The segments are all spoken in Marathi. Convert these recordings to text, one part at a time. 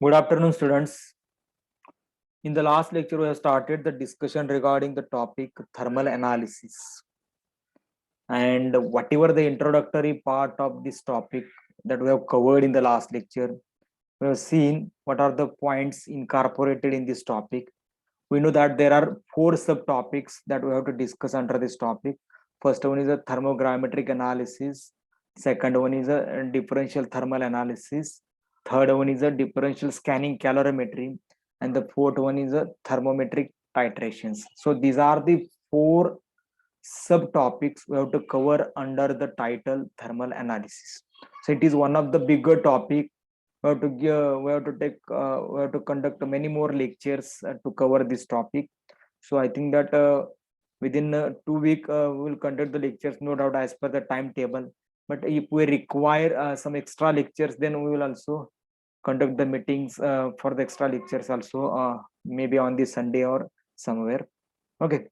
Good afternoon, students. In the last lecture, we have started the discussion regarding the topic thermal analysis. And whatever the introductory part of this topic that we have covered in the last lecture, we have seen what are the points incorporated in this topic. We know that there are four subtopics that we have to discuss under this topic. First one is a thermogrametric analysis. Second one is a differential thermal analysis. Third one is a differential scanning calorimetry. And the fourth one is a thermometric titrations. So these are the four subtopics we have to cover under the title thermal analysis. So it is one of the bigger topic. We have to give, we have to conduct many more lectures to cover this topic. So I think that within 2 weeks we will conduct the lectures, no doubt, as per the timetable. But if we require some extra lectures, then we will also conduct the meetings for the extra lectures also, maybe on the Sunday or somewhere. Okay.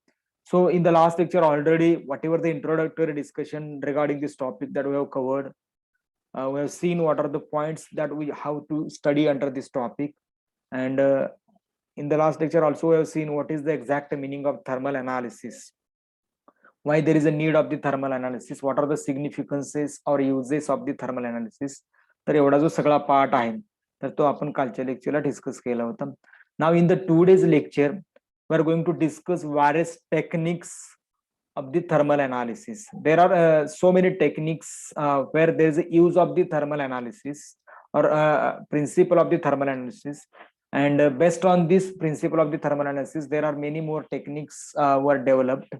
So in the last lecture already, whatever the introductory discussion regarding this topic that we have covered, we have seen what are the points that we have to study under this topic. And in the last lecture also we have seen what is the exact meaning of thermal analysis, why there is a need of the thermal analysis, what are the significances or uses of the thermal analysis. तर एवढा जो सगळा पार्ट आहे तर तो आपण कालच्या लेक्चरला डिस्कस केला होता. Now in the 2 days lecture we are going to discuss various techniques of the thermal analysis. There are so many techniques where there is a use of the thermal analysis or principle of the thermal analysis, and based on this principle of the thermal analysis there are many more techniques were developed.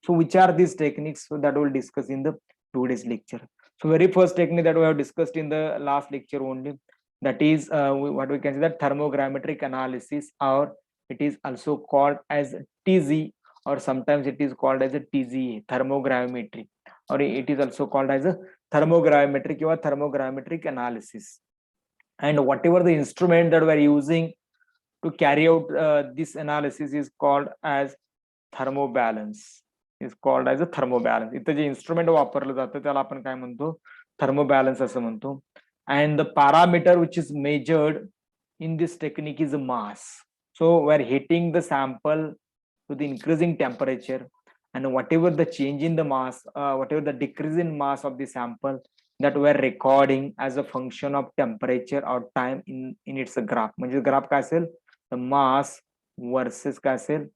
So which are these techniques? So that we'll discuss in the 2 days lecture. So very first technique that we have discussed in the last lecture only, that is what we can say that thermogrammetric analysis, or it is also called as TZ, or sometimes it is called as a TZA, thermogrammetry, or it is also called as a thermogrammetric or thermogrammetric analysis. And whatever the instrument that we are using to carry out this analysis is called as thermobalance. Is called as a thermobalance. इथं जे instrument वापरलं जातं त्याला आपण काय म्हणतो, thermobalance असं म्हणतो. And the parameter which is measured in this technique is mass. So we're heating the sample to the increasing temperature, and whatever the change in the mass, whatever the decrease in mass of the sample, that we're recording as a function of temperature or time in its graph. म्हणजे graph काय असेल, the mass versus काय असेल,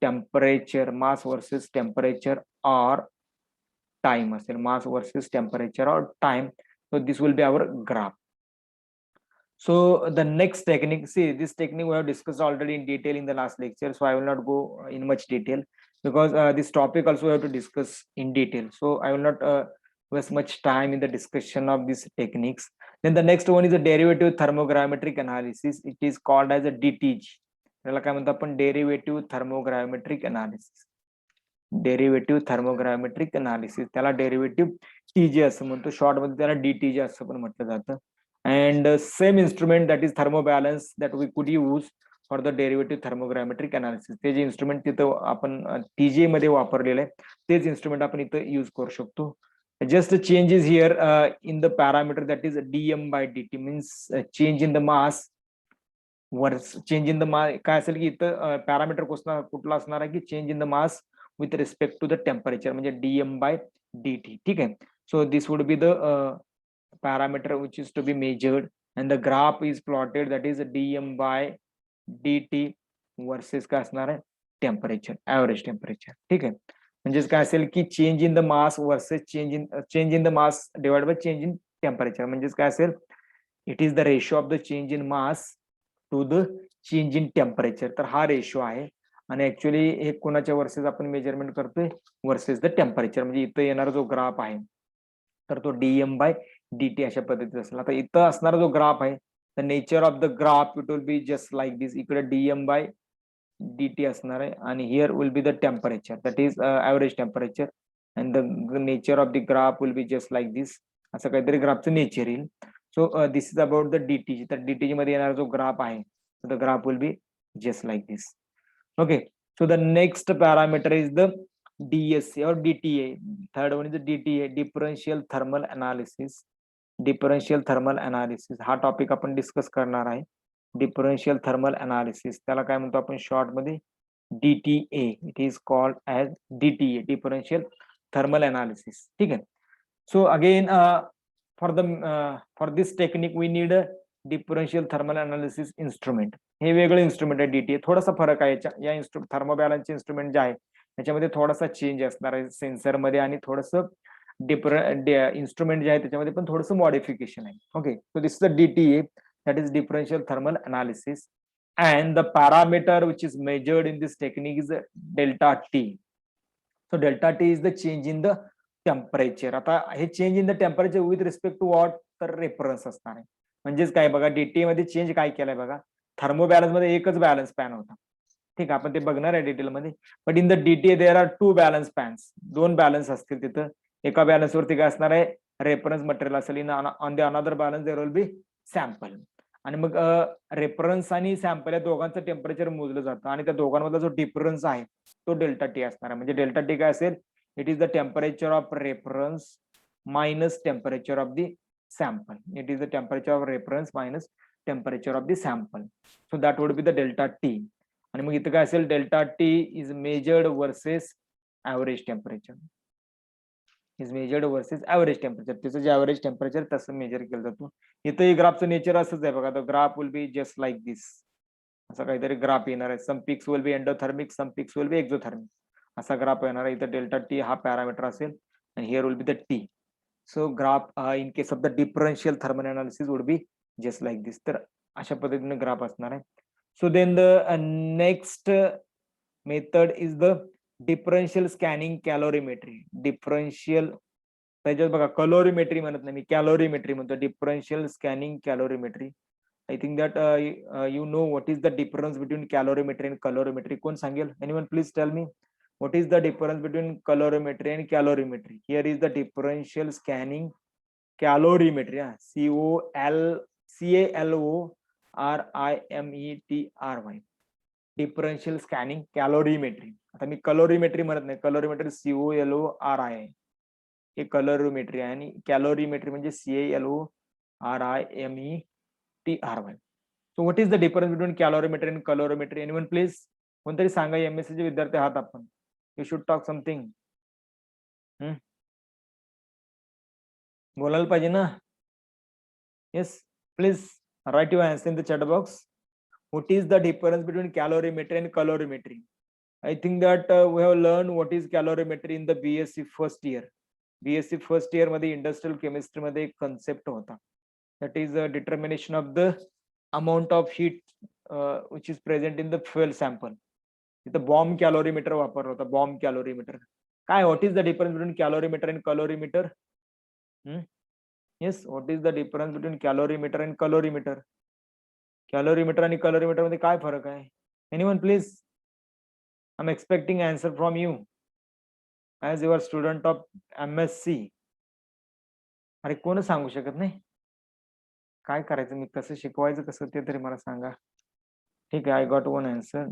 temperature, mass versus temperature or time असेल, mass versus temperature or time. So this will be our graph. So the next technique, see, this technique we have discussed already in detail in the last lecture, so I will not go in much detail because this topic also we have to discuss in detail. So I will not waste much time in the discussion of these techniques. Then the next one is a derivative thermogrammetric analysis. It is called as a DTG. त्याला काय म्हणतो आपण, डेरिव्हेटिव्ह थर्मोग्रामेट्रिक अनालिसिस. डेरिव्हेटिव्ह थर्मोग्रामेट्रिक अनालिसिस, त्याला डेरिव्हेटिव्ह टीजे असं म्हणतो, शॉर्ट मध्ये त्याला डीटीजे असं पण म्हटलं जातं. And same instrument, that is thermobalance, that we could use for the derivative thermogrammetric analysis. ते जे instrument तिथं आपण TJ मध्ये वापरलेलं आहे तेच instrument आपण इथं यूज करू शकतो. Just changes here in the parameter, that is dm by dt, means change in the mass versus change in the mass. काय असेल की इथं पॅरामीटर कुठला असणार आहे की change in the mass with respect to the temperature, म्हणजे डीएम बाय dt. ठीक आहे. So this would be the parameter which is to be measured, and the graph is plotted, that is dm by dt versus काय असणार आहे, टेम्परेचर, ऍव्हरेज टेम्परेचर. ठीक आहे. म्हणजेच काय असेल की change in the mass versus change in the mass divide by change in temperature. म्हणजेच काय असेल, it is the ratio of the change in mass to the change in temperature. तर हा रेशो आहे, आणि ऍक्च्युअली हे कोणाच्या वर्सेस आपण मेजरमेंट करतोय, वर्सेस द टेम्परेचर. म्हणजे इथं येणारा जो ग्राफ आहे तर तो डीएम बाय dt अशा पद्धतीचा असेल. आता इथं असणारा जो ग्राफ आहे, the nature of the graph it will be just like this. इकडे डीएम बाय dt असणार आहे, आणि here will be the temperature, that is average temperature, and the nature of the graph will be just like this. असं काहीतरी ग्राफचं नेचर येईल. So this is about the DTG. तर डीटीजी मध्ये येणारा जो ग्राफ आहे, the graph will be just like this. Okay, so the next parameter is the DSA or DTA. Third one is the DTA, differential thermal analysis. Differential thermal analysis हा टॉपिक आपण डिस्कस करणार आहे. डिफरन्शियल थर्मल अनालिसिस, त्याला काय म्हणतो आपण शॉर्ट मध्ये DTA. It is called as DTA, differential thermal analysis. ठीक आहे. So again for this technique we need a differential thermal analysis instrument. हे वेगळं इन्स्ट्रुमेंट आहे DTA. थोडासा फरक आहे या थर्मोबॅलन्सचे इन्स्ट्रुमेंट जे आहे त्याच्यामध्ये थोडासा चेंज असणार आहे सेन्सर मध्ये आणि थोडंसं इन्स्ट्रुमेंट जे आहे त्याच्यामध्ये पण थोडंसं मॉडिफिकेशन आहे. Okay, so this is the DTA, that is differential thermal analysis, and the parameter which is measured in this technique is delta T. So delta T is the change in the temperature. आता हे change in the temperature with respect to what, तर रेफरन्स असणार आहे. म्हणजेच काय बघा, DTA मध्ये चेंज काय केलाय बघा, थर्मोबॅलन्स मध्ये एकच बॅलन्स पॅन होता. ठीक आहे, आपण ते बघणार आहे डिटेल मध्ये. But in the DTA there are 2 balance pens, 2 balance असतील तिथं. एका बॅलन्स वरती काय असणार आहे, रेफरन्स मटेरियल असेल. In on the another balance there will B sample. आणि मग रेफरन्स आणि सॅम्पल या दोघांचं टेम्परेचर मोजलं जातं आणि त्या दोघांमधला जो डिफरन्स आहे तो डेल्टा टी असणार आहे. म्हणजे डेल्टा टी काय असेल, it is the temperature of reference minus temperature of the sample. It is the temperature of reference minus temperature of the sample. So that would be the delta T. आणि मग इथं काय असेल, delta T is measured versus average temperature. Is measured versus average temperature. त्याचं जे ऍव्हरेज टेम्परेचर तसं मेजर केलं जातं. इथं ग्राफचं नेचर असंच आहे बघा. The graph will be just like this. असं काहीतरी ग्राफ येणार आहे. सम peaks will B endothermic, some peaks will be exothermic. असा ग्राफ येणार आहे. इथं डेल्टा टी हा पॅरामीटर असेल आणि here will be the T. So graph in case of the differential thermal analysis would be just like this. तर अशा पद्धतीने ग्राफ असणार आहे. So then the next method is the differential scanning calorimetry. Differential, त्याच्यात बघा कॅलोरीमेट्री म्हणत नाही मी, कॅलोरीमेट्री म्हणतो. Differential scanning calorimetry. I think that you know what is the difference between calorimetry and calorimetry. कोण सांगेल? Anyone please tell me what is the difference between calorimetry and calorimetry? Here is the differential scanning calorimetry. CALORIMETRY. Differential scanning calorimetry. आता मी कॅलोरीमेट्री म्हणत नाही, कॅलोरीमेट्री COLORI आहे. हे कॅलोरीमेट्री आहे आणि कॅलोरीमेट्री म्हणजे CALORIMETRY. So what is the difference between calorimetry and calorimetry? Anyone please? कोणतरी सांगा. MSc चे विद्यार्थी आहात आपण. You should talk something. बोलायला पाहिजे ना. Yes, please write your answer in the chat box. What is the difference between calorimetry and calorimetry? I think that we have learned what is calorimetry in the BSc first year. BSc first year मध्ये इंडस्ट्रियल केमिस्ट्री मध्ये एक कन्सेप्ट होता. That is a determination of the amount of heat which is present in the fuel sample. इथं बॉम्ब कॅलोरीमीटर वापरला होता. Bomb calorimeter. काय, what is the difference between calorimeter and calorimeter? Yes, what is the difference between calorimeter and calorimeter? Calorimeter आणि कॅलोरीमीटर मध्ये काय फरक आहे? Anyone please? I'm expecting answer from you as you are student of MSc. अरे कोण सांगू शकत नाही? काय करायचं, मी कसं शिकवायचं कसं ते तरी मला सांगा. ठीक आहे, I got one answer.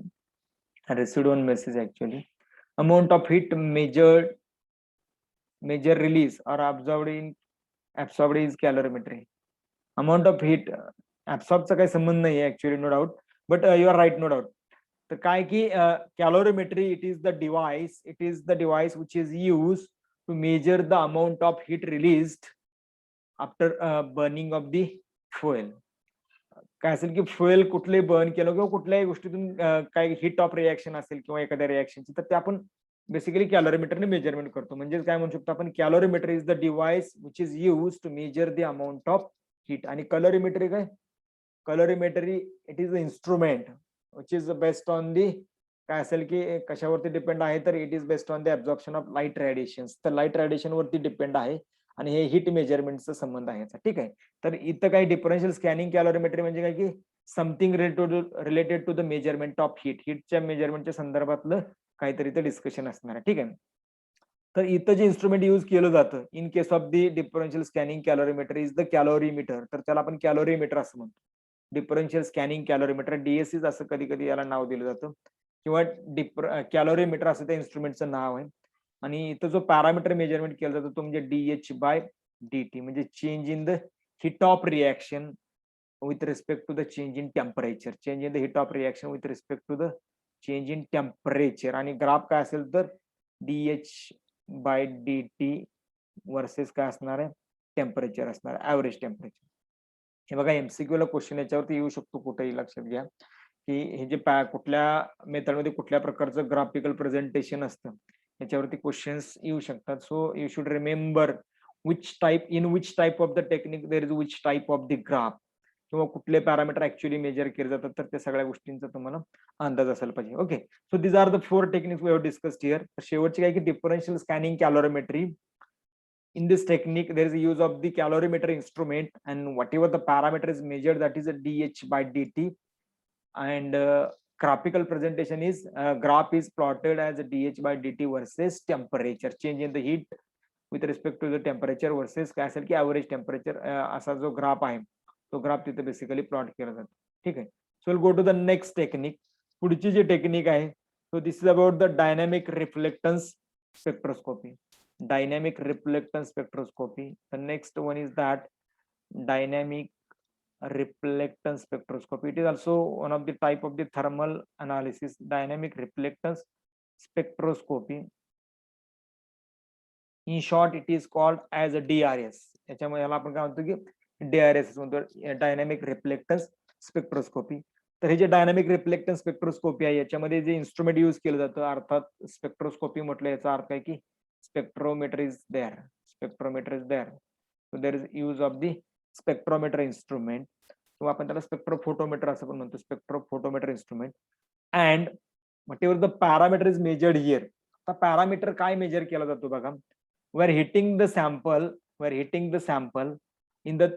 I received one message actually. Amount of heat measured, major release or absorbed is calorimetry. Amount of heat absorb चा काही संबंध नाही actually, no doubt, but you are right, no doubt. तर काय की calorimetry it is the device which is use to measure the amount of heat released after burning of the fuel. काय असेल की फ्युएल कुठलंही बर्न केलं किंवा कुठल्याही गोष्टीतून काही हीट ऑफ रिॲक्शन असेल किंवा एखाद्या रिॲक्शनची, तर ते आपण बेसिकली कॅलोरीमीटरने मेजरमेंट करतो. म्हणजे काय म्हणू शकतो आपण, calorimeter is the device which is use to measure the amount of heat. आणि कॅलोरीमेट्री काय, calorimetry it is the instrument which is based on the, काय असेल की कशावरती डिपेंड आहे, तर it is based on the absorption of light radiation. तर लाईट रेडिएशन वरती डिपेंड आहे आणि हे हीट मेजरमेंटचा संबंध आहे याचा. ठीक आहे, तर इथं काही डिफरन्शियल स्कॅनिंग कॅलोरीमेट्री म्हणजे काय की something related to the measurement of heat. हीटच्या मेजरमेंटच्या संदर्भातलं काहीतरी ते डिस्कशन असणार आहे. ठीक आहे, तर इथं जे इन्स्ट्रुमेंट यूज केलं जातं in case of the differential scanning calorimetry is the calorimeter. तर त्याला आपण कॅलोरीमीटर असं म्हणतो. डिफरन्शियल स्कॅनिंग कॅलोरीमीटर, DSC असं कधी कधी याला नाव दिलं जातं, किंवा कॅलोरीमीटर असं त्या इन्स्ट्रुमेंटचं नाव आहे. आणि इथं जो पॅरामीटर मेजरमेंट केला जातो तो म्हणजे DH/dt, म्हणजे change in the heat of reaction with respect to the change in temperature, change in the heat of reaction with respect to the change in temperature. आणि ग्राफ काय असेल तर dH/dt वर्सेस काय असणार आहे, टेम्परेचर असणार आहे, ऍव्हरेज टेम्परेचर. हे बघा एमसीक्यू ला क्वेश्चन याच्यावरती येऊ शकतो कुठेही, लक्षात घ्या की हे जे कुठल्या मेथडमध्ये कुठल्या प्रकारचं ग्राफिकल प्रेझेंटेशन असतं याच्यावरती क्वेश्चन्स येऊ शकतात. So you should remember which type of the technique there is which type of the graph, किंवा कुठले पॅरामीटर ऍक्च्युअली मेजर केले जातात, तर त्या सगळ्या गोष्टींचा तुम्हाला अंदाज असायला पाहिजे. Okay, so this are the 4 techniques we have discussed here. शेवटची काय की differential scanning calorimetry. In this technique, there is a use of the calorimeter instrument, and whatever the parameter is measured, that is a dH/dt, and graphical presentation is graph is plotted as a dH/dt versus temperature, change in the heat with respect to the temperature versus काय असेल की average temperature, असा जो ग्राफ आहे तो ग्राफ तिथे बेसिकली प्लॉट केला जातो. ठीक आहे. So will go to the next technique. पुढची जी टेक्निक आहे, so this is about the dynamic reflectance spectroscopy. Dynamic reflectance spectroscopy. The next one is that dynamic reflectance spectroscopy. It is also one of the type of the thermal analysis. Dynamic reflectance spectroscopy. In short, it is called as a DRS. याच्यामध्ये याला आपण काय म्हणतो की DRS म्हणतो, डायनॅमिक रिफ्लेक्टन्स स्पेक्ट्रोस्कोपी. तर हे जे डायनॅमिक रिफ्लेक्टन्स स्पेक्ट्रोस्कोपी आहे याच्यामध्ये जे इन्स्ट्रुमेंट यूज केलं जातं, अर्थात स्पेक्ट्रोस्कोपी म्हटलं याचा अर्थ आहे की spectrometer is there. Spectrometer is there. So there is use of the spectrometer instrument. So आपण त्याला spectrophotometer असं पण म्हणतो, spectrophotometer instrument. And whatever the parameter is measured here, आता पॅरामीटर काय मेजर केला जातो बघा. We're hitting the sample in the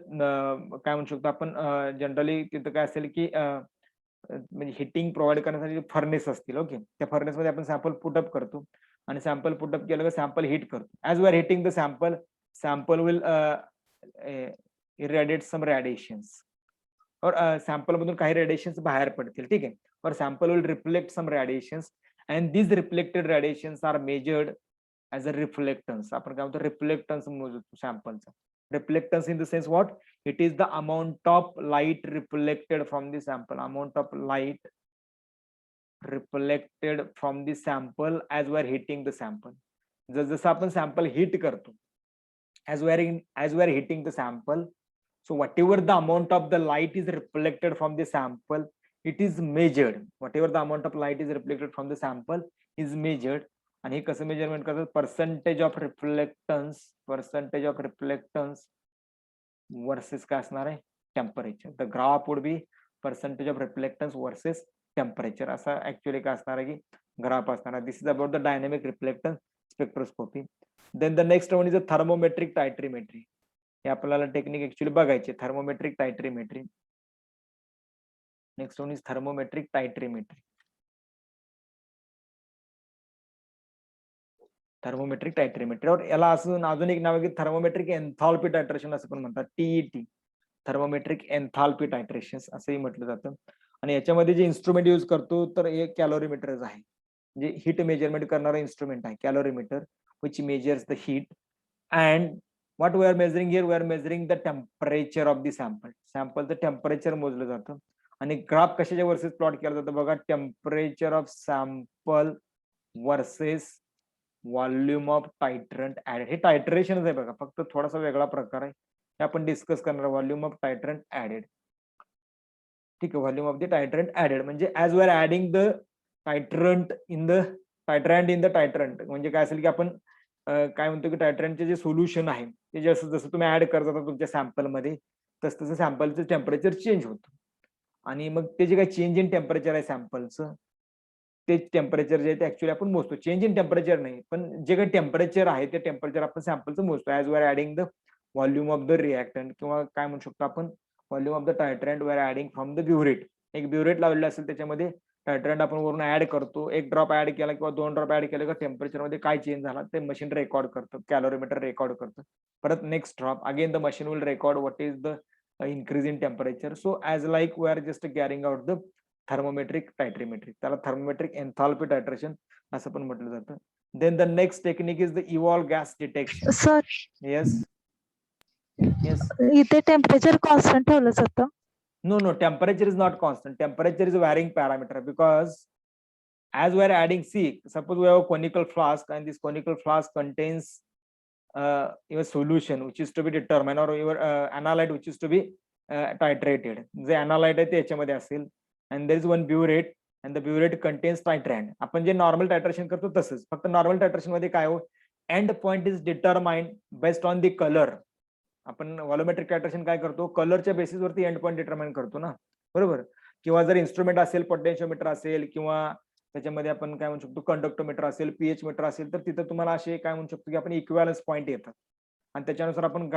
काय म्हणू शकतो आपण जनरली तिथं काय असेल की म्हणजे हिटिंग प्रोव्हाइड करण्यासाठी फर्नेस असतील. ओके, त्या फर्नेस मध्ये आपण सॅम्पल पुटअप करतो आणि सॅम्पल पुटअप केलं की सॅम्पल हिट करतो. As we are heating the sample will irradiate some radiations, और सॅम्पल मधून काही रेडिएशन्स बाहेर पडतील. ठीक आहे, और sample will reflect some radiations, and these reflected radiations are measured as a reflectance. आपण काय म्हणतो, रिफ्लेक्टन्स मोजतो सॅम्पलचा. Reflectance in the sense what? It is the amount of light reflected from the sample. Amount of light reflected from the sample as we are hitting the sample. जसं आपण sample hit करतो, as we are hitting the sample, so whatever the amount of the light is reflected from the sample, it is measured. Whatever the amount of light is reflected from the sample is measured. आणि हे कसं मेजरमेंट करतात, पर्सेंटेज ऑफ रिफ्लेक्टन्स वर्सेस काय असणार आहे, temperature. The graph would be percentage of reflectance versus temperature, असा ऍक्च्युअली काय असणार आहे की ग्राफ असणार आहे. This is about the dynamic reflectance spectroscopy. Then the next one is a thermometric titrimetry. हे आपल्याला टेक्निक ऍक्च्युअली बघायचे, thermometric titrimetry. Next one is thermometric titrimetry. Thermometric titrimetry, और याला अजून एक नाव आहे की थर्मोमेट्रिक एन्थाल्पी टायट्रेशन असं पण म्हणतात, TET, थर्मोमेट्रिक एन्थाल्पी टायट्रेशन असंही म्हटलं जातं. आणि याच्यामध्ये जे इन्स्ट्रुमेंट यूज करतो तर हे कॅलोरीमीटरच आहे, म्हणजे हिट मेजरमेंट करणारा इन्स्ट्रुमेंट आहे calorimeter, which measures the heat. And what we are measuring here, we are measuring the temperature of the sample. सॅम्पलचं टेम्परेचर मोजलं जातं. आणि ग्राफ कशाच्या वर्सेस प्लॉट केला जातो बघा, temperature of sample versus volume of titrant added. हे टायट्रेशनच आहे बघा, फक्त थोडासा वेगळा प्रकार आहे, हे आपण डिस्कस करणार. Volume of titrant added. ठीक आहे, volume of the titrant added म्हणजे as we are adding the titrant in the titrant, म्हणजे काय असेल की आपण काय म्हणतो की टायट्रंटचे जे सोल्युशन आहे ते जसं जसं तुम्ही ऍड करत जाता तुमच्या सॅम्पलमध्ये, तसं तसं सॅम्पलचं टेम्परेचर चेंज होतं. आणि मग ते जे काही चेंज इन टेम्परेचर आहे सॅम्पलचं, ते टेम्परेचर जे आहे ते ऍक्च्युअली आपण मोजतो. चेंज इन टेम्परेचर नाही, पण जे काही टेम्परेचर आहे ते टेम्परेचर आपण सॅम्पलचं मोजतो as we are adding the volume of the reactant, किंवा काय म्हणू शकतो आपण volume of the titrant we are adding from the burette. एक ब्युरेट लावलेलं असेल त्याच्यामध्ये टायट्रंट आपण वरून ऍड करतो, एक ड्रॉप ऍड केला किंवा 2 ड्रॉप ऍड केलं का टेम्परेचर मध्ये काय चेंज झाला ते मशीन रेकॉर्ड करतं, कॅलोरीमीटर रेकॉर्ड करतं. परत next drop, again the machine will record what is the increase in temperature. So as like we are just carrying out the thermometric titrimetry, त्याला thermometric enthalpy titration असं पण म्हटलं जातं. Then the next technique is the evolved gas detection. Sir Yes, yes. इथे टेम्परेचर कॉन्स्टंट ठेवलं जातं. No, temperature is not constant. Temperature is a varying parameter, because as we are adding, see, suppose we have a conical flask and this conical flask contains your solution which is to be determined, or your analyte which is to be titrated. जे analyte आहे ते याच्यामध्ये असेल, and there is one burette and the burette contains titrant. आपण जे नॉर्मल टायट्रेशन करतो तसंच, फक्त नॉर्मल टायट्रेशन मध्ये काय हो, end point is determined based on the colour. आपण व्हॉल्युमेट्रिक टायट्रेशन काय करतो, कलरच्या बेसिसवरती एंड पॉइंट डिटरमाइन करतो ना, बरोबर. किंवा जर इन्स्ट्रुमेंट असेल, पोटेन्शियोमीटर असेल, किंवा त्याच्यामध्ये आपण काय म्हणू शकतो कंडक्टोमीटर असेल, पीएच मीटर असेल, तर तिथं तुम्हाला असे काय म्हणू शकतो की आपण इक्विव्हॅलन्स पॉईंट येतात आणि त्याच्यानुसार आपण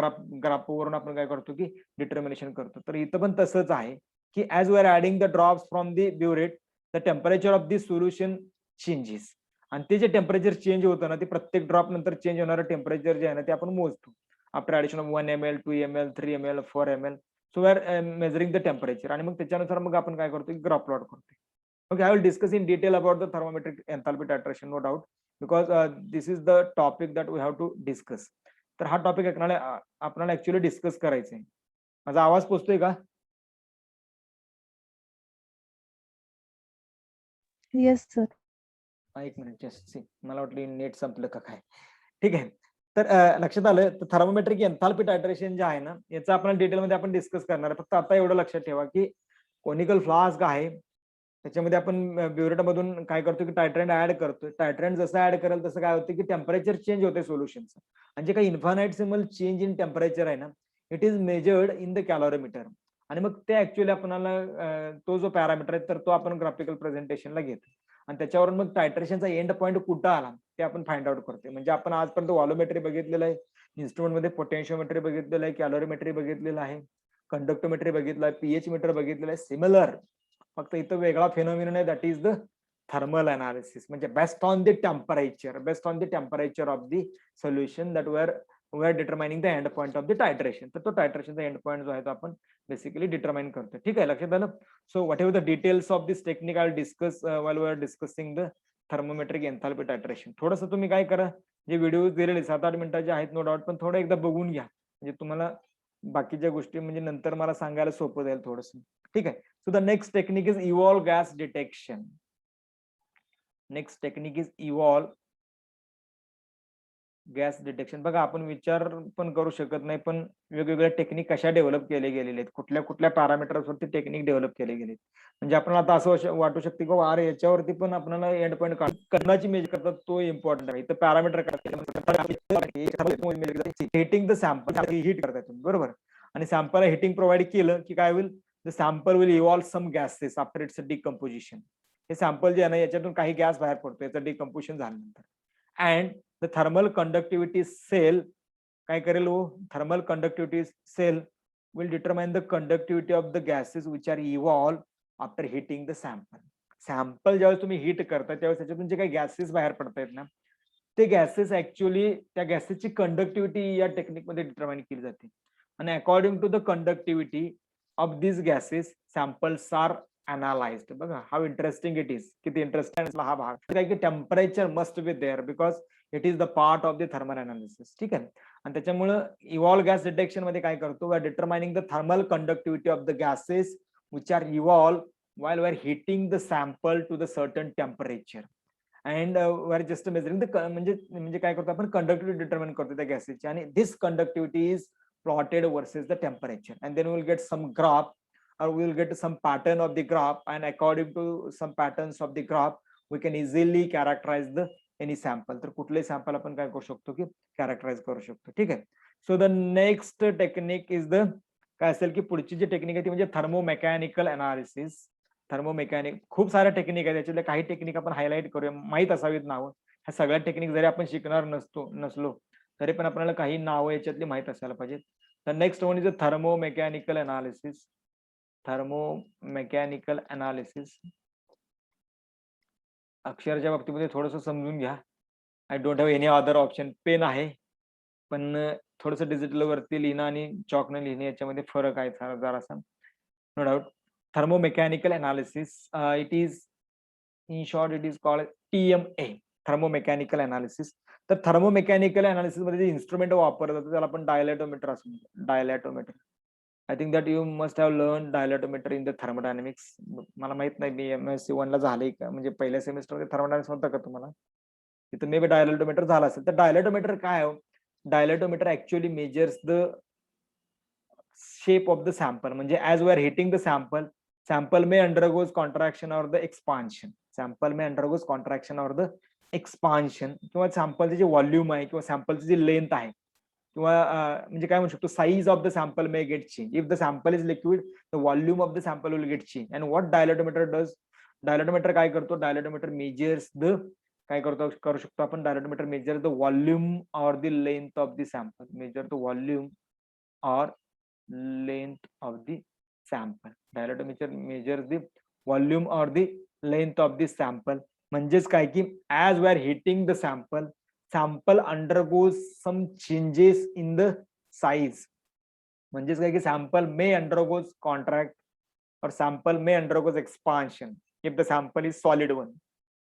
ग्राफवरून आपण काय करतो की डिटर्मिनेशन करतो. तर इथं पण तसंच आहे की as we are adding the drops from the burette, the temperature of the solution changes. आणि ते जे टेम्परेचर चेंज होतं ना, ते प्रत्येक ड्रॉप नंतर चेंज होणारं टेम्परेचर जे आहे ना ते आपण मोजतो. After addition of 1 ml, 2 ml, 3 ml, 4 ml, so we are measuring the temperature. आणि मग त्याच्यानुसार मग आपण काय करतो की ग्राफ प्लॉट करतो. Okay, I will discuss in detail about the thermometric enthalpy titration, no doubt, because this is the topic that we have to discuss. तर हा टॉपिक आपल्याला ऍक्च्युअली डिस्कस करायचा आहे. माझा आवाज पोचतोय का? Yes sir. एक मिनिट, जस्ट सी, मला वाटलं नेट संपलं का काय. ठीक आहे, तर लक्षात आलं. तर थर्मोमेट्रिक एन्थाल्पी टायट्रेशन जे आहे ना, याचं आपण डिटेलमध्ये आपण डिस्कस करणार आहे. फक्त आता एवढं लक्षात ठेवा की कोनिकल फ्लास्क आहे, त्याच्यामध्ये आपण ब्युरेट मधून काय करतो की टायट्रंट ऍड करतो. टायट्रंट जसं ऍड करेल तसं काय होतं की टेम्परेचर चेंज होते सोल्युशनचं. आणि जे काही इन्फानाइटसिमल चेंज इन टेम्परेचर आहे ना, it is measured in the calorimeter. आणि मग ते ऍक्च्युअली आपल्याला तो जो पॅरामीटर आहे तर तो आपण ग्राफिकल प्रेझेंटेशनला घेतो आणि त्याच्यावरून मग टायट्रेशनचा एंड पॉईंट कुठं आला ते आपण फाइंड आउट करतो. म्हणजे आपण आजपर्यंत व्हॉल्युमेट्री बघितलेलं आहे, इन्स्ट्रुमेंट मध्ये पोटेन्शियोमेट्री बघितलेलं आहे, कॅलोरीमेट्री बघितलेलं आहे, कंडक्टोमेट्री बघितलं आहे, पीएच मीटर बघितलेलं आहे. सिमिलर, फक्त इथं वेगळा फेनोमिनन आहे, that is the thermal analysis. म्हणजे based on the temperature of the solution that we are determining the end point of the titration. तर तो टायट्रेशनचा एंड पॉइंट जो आहे तो आपण बेसिकली डिटरमाइन करतो. ठीक आहे, लक्षात आलं. So whatever the details of this technique I discuss while we are discussing the thermometric enthalpy titration. थोडंसं तुम्ही काय करा, जे व्हिडिओ दिलेले 7-8 मिनिटाचे आहेत नो डाऊट, पण थोडं एकदा बघून घ्या, म्हणजे तुम्हाला बाकीच्या गोष्टी म्हणजे नंतर मला सांगायला सोपं जाईल थोडंसं. ठीक आहे. So the next technique is evolve gas detection. Next technique is evolve gas detection. बघा, आपण विचार पण करू शकत नाही, पण वेगवेगळ्या टेक्निक कशा डेव्हलप केले गेलेले आहेत, कुठल्या कुठल्या पॅरामीटर्सवरती टेक्निक डेव्हलप केले गेले. म्हणजे आपल्याला आता असं वाटू शकते की अरे याच्यावरती पण आपल्याला एंड पॉईंट करण्याची मेजर करतात, तो इम्पॉर्टंट आहे. तर parameter heating the sample, heat करताय तुम्ही, बरोबर. आणि सॅम्पल हिटिंग प्रोव्हाइड केलं की काय होईल, the sample will evolve some gases after its decomposition. हे सॅम्पल जे आहे ना, याच्यातून काही गॅस बाहेर पडतो याचं डिकम्पोजिशन झाल्यानंतर. And the thermal conductivity cell काय करेल हो, thermal conductivity cell will determine the conductivity of the gases which are evolved after heating the sample. Sample ज्यावेळेस तुम्ही हिट करता त्यावेळेस त्याच्यातून जे काही गॅसेस बाहेर पडतायत ना, ते गॅसेस ऍक्च्युअली त्या गॅसेसची कंडक्टिव्हिटी या टेक्निक मध्ये डिटरमाइन केली जाते. आणि according to the conductivity of this gases samples are analysed. बघा हाऊ इंटरेस्टिंग इट इज, किती इंटरेस्टिंग हा भाग. काय की temperature must be there because it is the part of the thermal analysis. ठीक आहे. आणि त्याच्यामुळे इव्हॉल्व गॅस डिटेक्शन मध्ये काय करतो, we are determining the thermal conductivity of the gases which are evolve while we are heating the sample to the certain temperature and we are just measuring the म्हणजे काय करतो आपण, कंडक्टिव्हिटी डिटरमाइन करतो त्या गॅसेसची. आणि this conductivity is plotted versus the temperature and then will get some graph or we will get some pattern of the graph, and according to some patterns of the graph we can easily characterize the any sample. तर कुठले सॅम्पल आपण काय करू शकतो की कॅरेक्टराइज करू शकतो. ठीक आहे. So the next technique is the काय असेल की पुढची जी टेक्निक आहे ती म्हणजे थर्मोमेकॅनिकल अनालिसिस. थर्मोमेकॅनिक खूप साऱ्या टेक्निक आहेत, त्याच्यातल्या काही टेक्निक आपण हायलाइट करूया, माहित असावीत नावं. ह्या सगळ्या टेक्निक जरी आपण शिकणार नसलो तरी पण आपल्याला काही नावं याच्यातली माहित असायला पाहिजेत. तर next one is thermomechanical analysis. Thermomechanical analysis अक्षरच्या बाबतीमध्ये थोडंसं समजून घ्या. I don't have any other option. Pen आहे पण थोडंसं डिजिटल वरती लिहिणं आणि चॉकनं लिहिणं याच्यामध्ये फरक आहे जरासा, no doubt. Thermomechanical analysis, it is in short it is called TMA, thermomechanical analysis. तर थर्मोमेकॅनिकल अनालिसिस मध्ये जे इन्स्ट्रुमेंट वापरलं जातं त्याला आपण डायलॅटोमीटर असं म्हणतो. Dilatometer I think that you must have learn dilatometer in the thermodynamics. मला माहित नाही मी MSc 1 ला झाले का, म्हणजे पहिल्या सेमिस्टरमध्ये थर्मोडायनामिक्स होतं का तुम्हाला, तिथं मे बी डायलेटोमीटर झाला असेल. तर डायलेटोमीटर काय आहे? Dilatometer actually measures the shape of the sample. म्हणजे as we are heating the sample may undergoes contraction or the expansion. Sample may undergoes contraction or the expansion. किंवा सॅम्पलचे जे व्हॉल्यूम आहे किंवा सॅम्पलची जी लेंथ आहे किंवा म्हणजे काय म्हणू शकतो, size of the sample may get change. If the sample is liquid the volume of the sample will get change. And what dilatometer does, dilatometer काय करतो, डायलेटोमीटर मेजर्स द, काय करतो, करू शकतो आपण, dilatometer measure the volume or the length of the sample. Measure the volume or length of the sample. Dialectometer measures the volume or the length of the sample. म्हणजेच काय की as we are heating the sample undergoes some changes in the size. म्हणजेच काय की sample may undergoes contract or sample may undergoes expansion if the sample is solid one.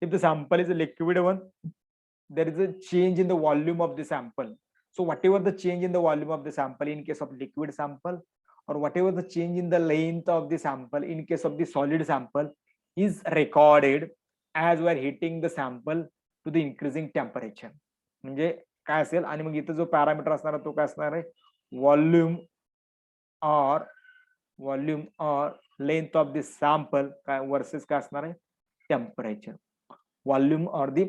If the sample is a liquid one, there is a change in the volume of the sample. So whatever the change in the volume of the sample in case of liquid sample, or whatever the change in the length of the sample in case of the solid sample, is recorded as we are heating the sample to the increasing temperature. म्हणजे काय असेल, आणि मग इथं जो पॅरामीटर असणार तो काय असणार आहे, व्हॉल्यूम और लेंथ ऑफ द सॅम्पल काय वर्सेस काय असणार आहे, temperature. volume or the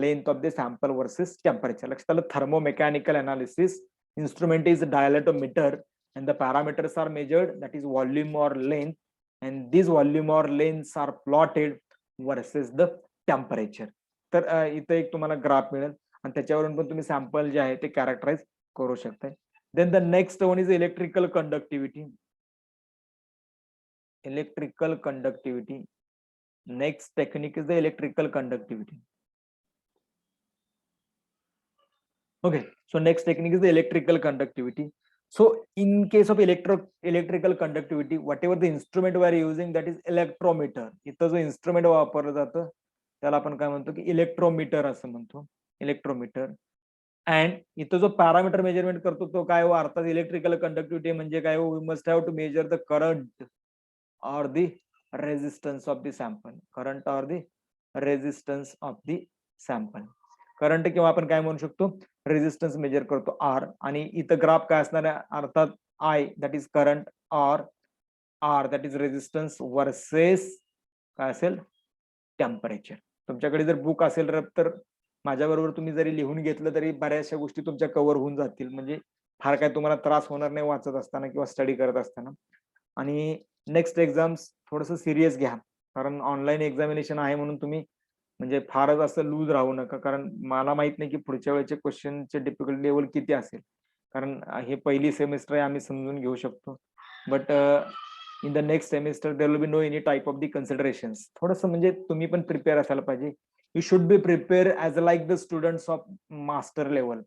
length of the sample versus temperature. लक्षात आलं, thermomechanical analysis instrument is dialetometer and the parameters are measured, that is volume or length, and these volume or lengths are plotted versus the temperature. तर इथे एक तुम्हाला ग्राफ मिळेल आणि त्याच्यावरून पण तुम्ही सॅम्पल जे आहे ते कॅरेक्टराइज करू शकता. Then the next one is electrical conductivity. Electrical conductivity, next technique is the electrical conductivity. Okay, so next technique is the electrical conductivity. So in case of electrical conductivity, whatever the instrument we are using, that is electrometer. इथं जो instrument वापरलं जातं त्याला आपण काय म्हणतो की इलेक्ट्रोमीटर असं म्हणतो, इलेक्ट्रोमीटर. अँड इथं जो पॅरामीटर मेजरमेंट करतो तो काय हो, अर्थात इलेक्ट्रिकल कंडक्टिव्हिटी म्हणजे काय हो, we must have to measure the current or the resistance of the sample. Current or the resistance of the sample. Current किंवा आपण काय म्हणू शकतो, रेजिस्टन्स मेजर करतो R. आणि इथं ग्राफ काय असणार आहे, अर्थात I दॅट इज करंट और R that is resistance versus काय असेल, टेम्परेचर. तुमच्याकडे जर बुक असेल तर माझ्या बरोबर तुम्ही जरी लिहून घेतलं तरी बऱ्याचशा गोष्टी तुमच्या कव्हर होऊन जातील. म्हणजे फार काय तुम्हाला त्रास होणार नाही वाचत असताना किंवा स्टडी करत असताना. आणि नेक्स्ट एक्झाम्स थोडंसं सिरियस घ्या, कारण ऑनलाईन एक्झामिनेशन आहे म्हणून तुम्ही म्हणजे फारच असं लूज राहू नका. कारण मला माहित नाही की पुढच्या वेळेचे क्वेश्चनचे डिफिकल्टी लेवल किती असेल, कारण हे पहिली सेमिस्टर आहे, आम्ही समजून घेऊ शकतो. But in the next semester there will be no any type of the considerations. थोडंसं म्हणजे तुम्ही पण प्रिपेअर असायला पाहिजे. You should be prepare as like the students of master level.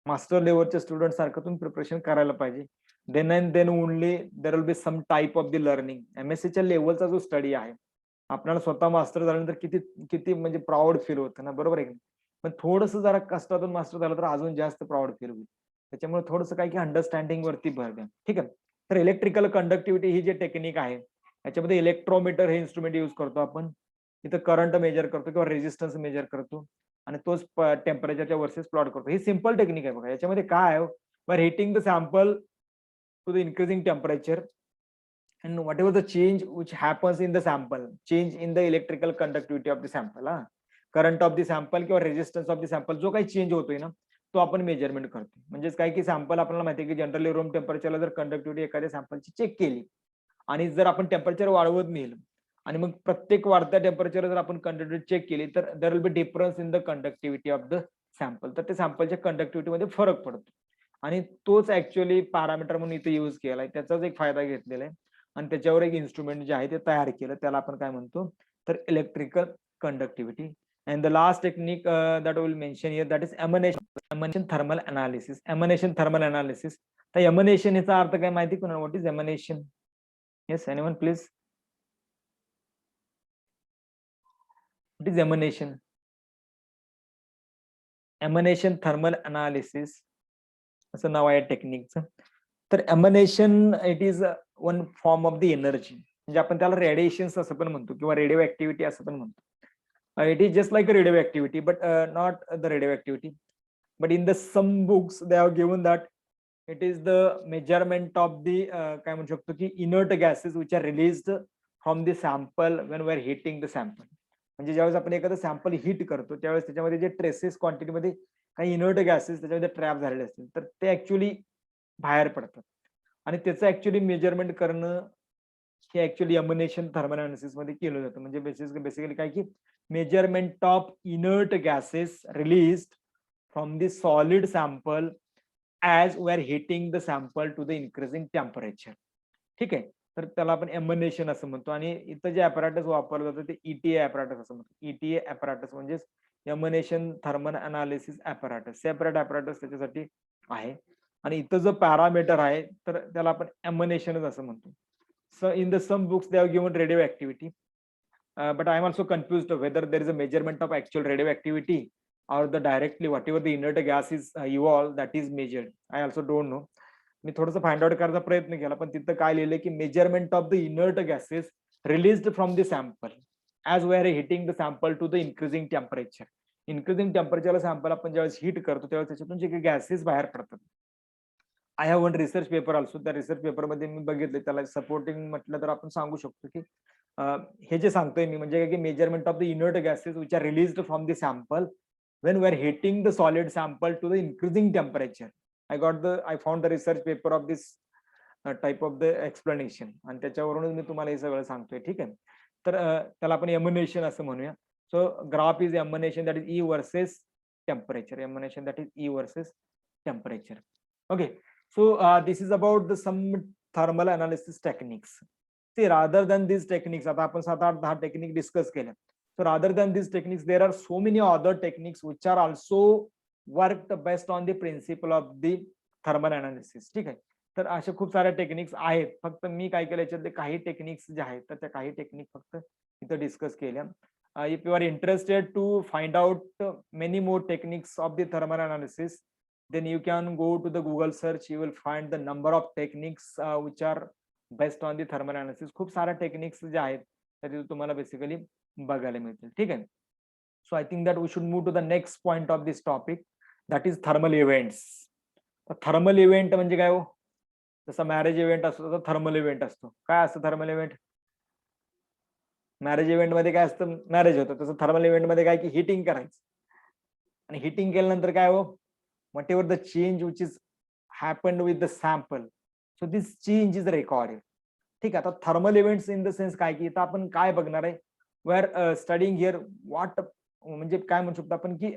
Master लेवलच्या स्टुडंट सारखं तुम्ही प्रिपरेशन करायला पाहिजे. Then and then only there will be some type of the learning. MScच्या लेवलचा जो स्टडी आहे, आपल्याला स्वतः मास्टर झाल्यानंतर किती किती म्हणजे प्राऊड फील होतं ना, बरोबर आहे. पण थोडंसं जरा कष्टातून मास्टर झालं तर अजून जास्त प्राऊड फील होईल. त्याच्यामुळे थोडंसं काय की अंडरस्टँडिंग वरती भर द्या, ठीक आहे. तर इलेक्ट्रिकल कंडक्टिव्हिटी ही जे टेक्निक आहे याच्यामध्ये इलेक्ट्रोमीटर हे इन्स्ट्रुमेंट यूज करतो आपण. इथं करंट मेजर करतो किंवा रेजिस्टन्स मेजर करतो आणि तोच टेम्परेचरच्या वर्सेस प्लॉट करतो. ही सिंपल टेक्निक आहे बघा. याच्यामध्ये काय आहे, by heating the sample to the increasing temperature and whatever the change which happens in the sample, change in the electrical conductivity of the sample, current of the sample किंवा resistance of the sample, जो काही चेंज होतोय ना तो आपण मेजरमेंट करतो. म्हणजेच काय की सॅम्पल आपल्याला माहिती आहे की जनरली रूम टेम्परेचरला जर कंडक्टिव्हिटी एखाद्या सॅम्पलची चेक केली आणि जर आपण टेम्परेचर वाढवत नेलं आणि मग प्रत्येक वाढत्या टेम्परेचर जर आपण कंडक्टिव्हिटी चेक केली तर there will be difference in the conductivity of the sample. तर ते सॅम्पलच्या कंडक्टिव्हिटी मध्ये फरक पडतो आणि तोच ऍक्च्युअली पॅरामीटर म्हणून इथे युज केलाय. त्याचाच एक फायदा घेतलेला आहे आणि त्याच्यावर एक इन्स्ट्रुमेंट जे आहे ते तयार केलं, त्याला आपण काय म्हणतो तर electrical conductivity. And the last technique that will mention here that is emanation thermal analysis. Emanation thermal analysis. तर एमनेशन याचा अर्थ काय माहिती कोणाला, what is emanation? Yes, anyone please. What is emanation? Emanation thermal analysis असं नाव आहे टेक्निकचं. तर emanation it is one form of the energy, म्हणजे आपण त्याला रेडिएशन्स असं पण म्हणतो किंवा रेडिओ ऍक्टिव्हिटी असं पण म्हणतो. It is just like a radio activity but not the radio activity, but in the some books they have given that it is the measurement of the काय म्हणू शकतो की inert gases which are released from the sample when we are heating the sample. म्हणजे ज्यावेळेस आपण एखादं सॅम्पल हिट करतो त्यावेळेस त्याच्यामध्ये जे ट्रेसेस क्वांटिटीमध्ये काही इनर्ट गॅसेस त्याच्यामध्ये ट्रॅप झालेले असतील तर ते ऍक्च्युली बाहेर पडतात आणि त्याचं ऍक्च्युली मेजरमेंट करणं हे ऍक्च्युली एमिनेशन थर्मल अनालिसिस मध्ये केलं जातं. म्हणजे बेसिकली काय की measurement of inert gases released from the solid sample as we are heating the sample to the increasing temperature. ठीक आहे, तर त्याला आपण एमिनेशन असं म्हणतो. आणि इथं जे ऍपॅरेटस वापरलं जातं ते ईटीए ऍपॅरेटस असं म्हणतो. ईटीए ऍपॅरेटस म्हणजे एमिनेशन थर्मल अनालिसिस ऍपॅरेटस, सेपरेट ऍपॅरेटस त्याच्यासाठी आहे. आणि इथं जो पॅरामीटर आहे तर त्याला आपण एमिनेशनच असं म्हणतो. So in the some books they have given radio activity, but I am also confused whether there is a measurement of actual radioactivity or the directly whatever the inert gas is evolved that is measured. I also don't know. मी थोडंसं फाइंड आउट करायचा प्रयत्न केला पण तिथं काय लिहिलंय की measurement of the inert gases released from the sample as we are heating the sample to the increasing temperature. Increasing टेम्परेचरला सॅम्पल आपण ज्यावेळेस हिट करतो त्यावेळेस त्याच्यातून जे काही गॅसेस बाहेर पडतात. I have one research paper also, त्या रिसर्च पेपरमध्ये मी बघितले त्याला सपोर्टिंग म्हटलं तर आपण सांगू शकतो की हे जे सांगतोय मी म्हणजे की measurement of the inert gases which R released from the sample when we are heating the solid sample to the increasing temperature. I found the research paper of this type of the explanation आणि त्याच्यावरूनच मी तुम्हाला हे सगळं सांगतोय. ठीक आहे, तर त्याला आपण एमिनेशन असं म्हणूया. So graph is emanation that is E versus temperature, emanation that is E versus temperature. Okay, so this is about the some thermal analysis techniques. See, rather than these techniques, आता आपण 7-8-10 टेक्निक डिस्कस केल्या. So rather than these techniques, there are so many other techniques which are also worked based on the principle of the thermal analysis. ठीक आहे, तर अशा खूप साऱ्या टेक्निक्स आहेत. फक्त मी काय केलं याच्यातले काही टेक्निक्स जे आहेत तर त्या काही टेक्निक फक्त इथं डिस्कस केल्या. If you are interested to find out many more techniques of the thermal analysis, then you can go to the Google search. You will find the number of techniques which are based on the thermal analysis. खूप साऱ्या टेक्निक्स जे आहेत त्या तुम्हाला बेसिकली बघायला मिळतील. ठीक आहे, so I think that we should move to the next point of this topic that is thermal events. Thermal event म्हणजे काय हो, जसं मॅरेज इव्हेंट असतो तसं थर्मल इव्हेंट असतो. काय असतं थर्मल इव्हेंट? मॅरेज इव्हेंट मध्ये काय असतं, मॅरेज होतं. तसं थर्मल इव्हेंट मध्ये काय की हिटिंग करायचं आणि हिटिंग केल्यानंतर काय हो, whatever the change which is happened with the sample, so this change is recorded. ठीक आहे, आता thermal events in the sense काय की इथं आपण काय बघणार आहे, we are studying here what, म्हणजे काय म्हणू शकतो आपण की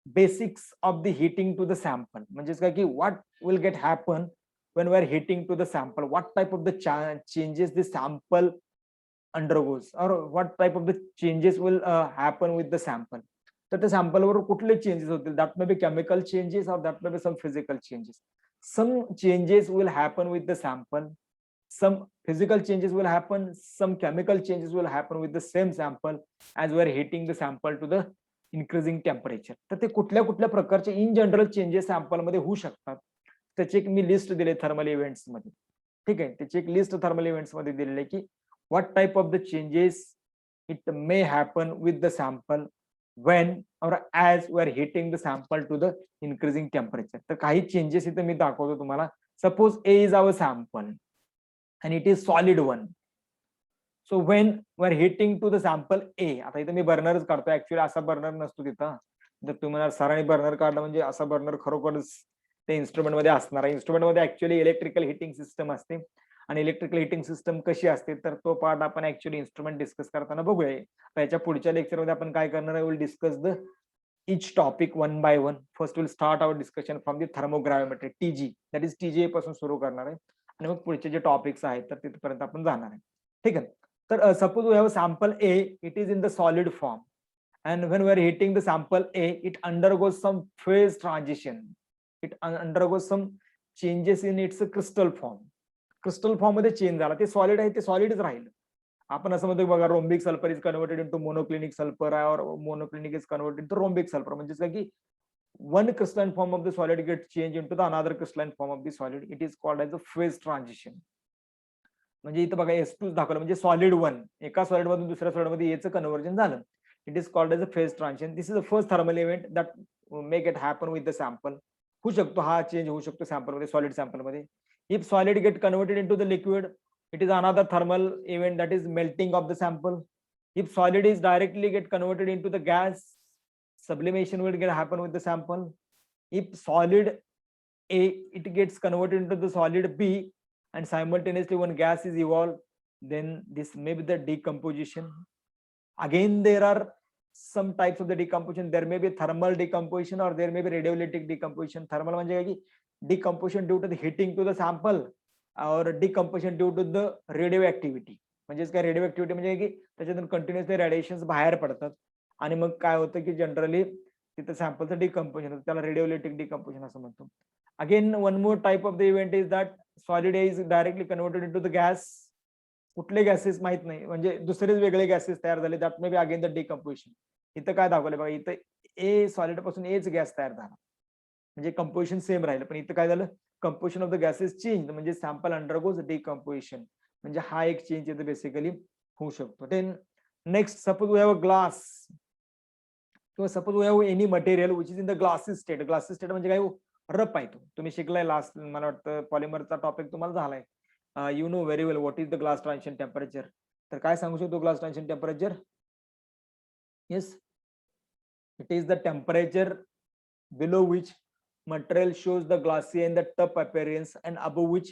basics of the heating to the sample. म्हणजे काय की what will get happen when we are heating to the sample, what type of the changes the sample undergoes or what type of the changes will happen with the sample. तर त्या सॅम्पलवर कुठले चेंजेस होतील, that may be chemical changes or that may be some physical changes. Some changes will happen with the sample, some physical changes will happen, some chemical changes will happen with the same sample as we are heating the sample to the increasing temperature. तर ते कुठल्या कुठल्या प्रकारचे इन जनरल चेंजेस सॅम्पल मध्ये होऊ शकतात त्याची एक मी लिस्ट दिली थर्मल इव्हेंट्स मध्ये. ठीक आहे, त्याची एक लिस्ट थर्मल इव्हेंट्स मध्ये दिलेली आहे की what type of the changes it may happen with the sample when or as we are heating the sample to the increasing temperature. तर काही चेंजेस इथे मी दाखवतो तुम्हाला. Suppose A is our sample and it is solid one. So when we are heating to the sample A, आता इथे मी बर्नरच काढतो, ऍक्च्युअली असा बर्नर नसतो तिथं. जर तुम्हाला सरांनी बर्नर काढला म्हणजे असा बर्नर खरोखरच ते इन्स्ट्रुमेंट मध्ये असणार आहे. इन्स्ट्रुमेंट मध्ये ऍक्च्युअली इलेक्ट्रिकल हिटिंग सिस्टम असते आणि इलेक्ट्रिकल हिटिंग सिस्टम कशी असते तर तो पार्ट आपण ऍक्च्युअली इन्स्ट्रुमेंट डिस्कस करताना बघूया. त्याच्या पुढच्या लेक्चरमध्ये आपण काय करणार आहे, will discuss the each topic one by one. First we'll start our discussion from the thermogravimetry TG, that is TGA पासून सुरू करणार आहे आणि मग पुढचे जे टॉपिक्स आहेत तर तिथपर्यंत आपण जाणार आहे. ठीक आहे, तर suppose we have sample A, it is in the solid form and when we are heating the sample A, it undergoes some phase transition, it undergoes some changes in its crystal form. Crystal form मध्ये चेंज झाला, ते सॉलिड आहे ते सॉलिडच राहील. आपण असं म्हणतो बघा, rhombic sulphur is converted into monoclinic sulphur or monoclinic is converted to rhombic sulphur. म्हणजे काय की one crystalline form of the solid gets changed into the another crystalline form of the solid, it is called as a phase transition. म्हणजे इथं बघा S2 दाखवलं म्हणजे सॉलिड 1 एका सॉलिड मधून दुसऱ्या सॉलिड मध्ये याचं कन्व्हर्जन झालं. It is called as a phase transition. This is the first thermal event that make it happen with the sample. होऊ शकतो हा चेंज होऊ शकतो सॅम्पल मध्ये, सॉलिड सॅम्पल मध्ये. If solid get converted into the liquid, it is another thermal event, that is melting of the sample. If solid is directly get converted into the gas, sublimation will get happen with the sample. If solid A, it gets converted into the solid B, and simultaneously one gas is evolved, then this may be the decomposition. Again, there are some types of the decomposition. There may be thermal decomposition or there may be radiolytic decomposition. Thermal म्हणजे काय की decomposition due to the heating to the sample, और decomposition due to the radio activity. म्हणजेच काय रेडिओ ऍक्टिव्हिटी म्हणजे की त्याच्यातून कंटिन्युअसली रेडिएशन्स बाहेर पडतात आणि मग काय होतं की जनरली तिथे सॅम्पलचं डिकम्पोजिशन होतं, त्याला रेडिओलिटिक डिकम्पोजिशन असं म्हणतो. Again one more type of the event is that solid is directly converted into the gas. कुठले गॅसेस माहित नाही, म्हणजे दुसरेच वेगळे गॅसेस तयार झाले, that may be again the decomposition. इथं काय दाखवलं बघा, इथं ए सॉलिड पासून एच गॅस तयार झाला, म्हणजे कंपोजिशन सेम राहिलं, पण इथं काय झालं, composition of the gases change, म्हणजे सॅम्पल अंडरगोज डिकम्पोजिशन. म्हणजे हा एक चेंज इथे बेसिकली होऊ शकतो. Then next, suppose we have a glass किंवा suppose we have any material which is in the glassy state. Glassy state म्हणजे काय, रफ आहे तो. तुम्ही शिकलाय लास्ट, मला वाटतं पॉलिमरचा टॉपिक तुम्हाला झालाय. You know very well what is the glass transition temperature. तर काय सांगू शकतो glass transition temperature? Yes, it is the temperature below which material shows the glassy and the tough appearance, and above which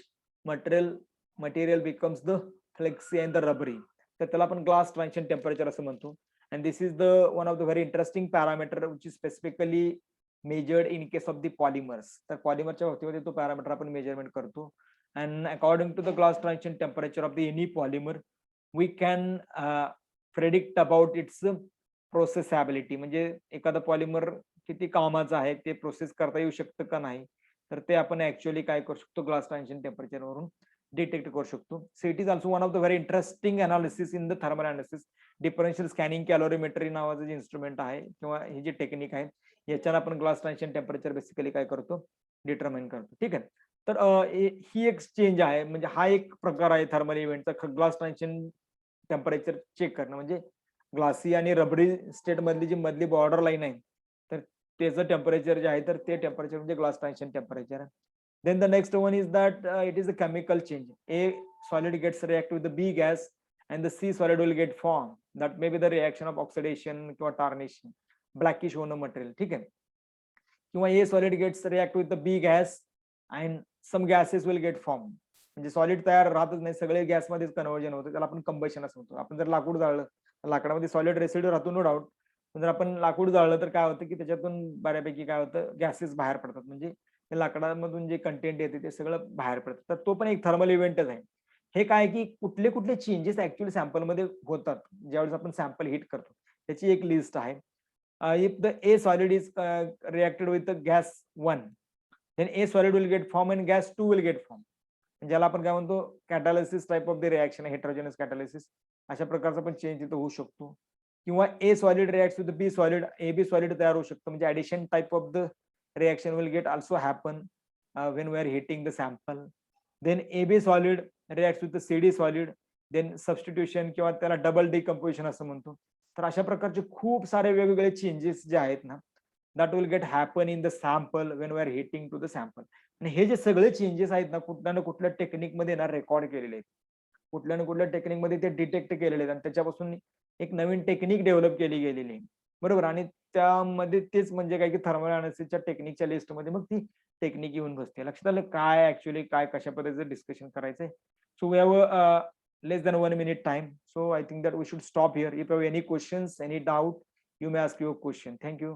material becomes the flexy and the rubbery. तर त्याला आपण ग्लास ट्रान्झिशन टेम्परेचर असं म्हणतो. and this is the one of the very interesting parameter which is specifically measured in case of the polymers. तर पॉलिमरच्या बाबतीमध्ये तो पॅरामीटर आपण मेजरमेंट करतो. and according to the glass transition temperature of the any polymer, we can predict about its processability. म्हणजे एखादा पॉलिमर किती कामाचं आहे, ते प्रोसेस करता येऊ शकतं का नाही, तर ते आपण ऍक्च्युअली काय करू शकतो, ग्लास ट्रान्झिशन टेम्परेचर वरून डिटेक्ट करू शकतो. So it is also one of the very interesting analysis in the thermal analysis. Differential scanning calorimetry नावाचं जे इन्स्ट्रुमेंट आहे किंवा ही जी टेक्निक आहे, याच्यानं आपण ग्लास ट्रान्झिशन टेम्परेचर बेसिकली काय करतो, डिटरमाइन करतो. ठीक आहे. तर ही एक चेंज आहे, म्हणजे हा एक प्रकार आहे थर्मल इव्हेंटचा, ग्लास ट्रान्झिशन टेम्परेचर चेक करणं. म्हणजे ग्लासी आणि रबरी स्टेट मधली जी मधली बॉर्डर लाईन आहे, तर त्याचं टेम्परेचर जे आहे, तर ते टेम्परेचर म्हणजे glass transition temperature. Then the next one is that it is a chemical change. A solid gets react with the B gas and the C solid will get formed. That may be the reaction of oxidation किंवा tarnishing, blackish होणं मटेरियल. ठीक आहे. किंवा A solid gets react with the B gas and some gases will get formed. म्हणजे सॉलिड तयार राहतच नाही, सगळे गॅसमध्येच कन्व्हर्जन होतं, त्याला आपण कंबशन असं म्हणतो. आपण जर लाकूड जाळलं, लाकडामध्ये सॉलिड रेसिड्यू राहतो नो डाऊट, पण जर आपण लाकूड जाळलं तर काय होतं की त्याच्यातून बऱ्यापैकी काय होतं, गॅसेस बाहेर पडतात. म्हणजे लाकडामधून जे कंटेंट येते ते सगळं बाहेर पडतं. तर तो पण एक थर्मल इव्हेंटच आहे. हे काय की कुठले कुठले चेंजेस ऍक्च्युअली सॅम्पलमध्ये होतात ज्यावेळेस आपण सॅम्पल हिट करतो, त्याची एक लिस्ट आहे. If the A solid is reacted with the gas 1, then A solid will get form and gas 2 will get form. ज्याला आपण काय म्हणतो, catalysis type of the reaction, heterogeneous catalysis. अशा प्रकारचा पण चेंज इथं होऊ शकतो. किंवा A solid reacts with B solid, A B solid तयार होऊ शकतं. म्हणजे addition type of the reaction will get also happen when we are heating the sample. Then A B solid reacts with CD solid, then substitution किंवा त्याला डबल डिकम्पोजिशन असं म्हणतो. तर अशा प्रकारचे खूप सारे वेगवेगळे चेंजेस जे आहेत ना, that will get happen in the sample when we are heating to the sample. आणि हे जे सगळे चेंजेस आहेत ना, कुठल्या ना कुठल्या टेक्निकमध्ये ना रेकॉर्ड केलेले आहेत, कुठल्या ना कुठल्या टेक्निकमध्ये ते डिटेक्ट केलेले आहेत, आणि त्याच्यापासून एक नवीन टेक्निक डेव्हलप केली गेलेली आहे, बरोबर. आणि त्यामध्ये तेच म्हणजे काय की थर्मल अनालिसिसच्या टेक्निकच्या लिस्टमध्ये मग ती टेक्निक येऊन बसते. लक्षात आलं काय ऍक्च्युअली काय कशा पद्धतीचं डिस्कशन करायचंय. So we have less than 1 minute time, so I think that we should stop here. If you have any questions, any doubt, you may ask your question. Thank you.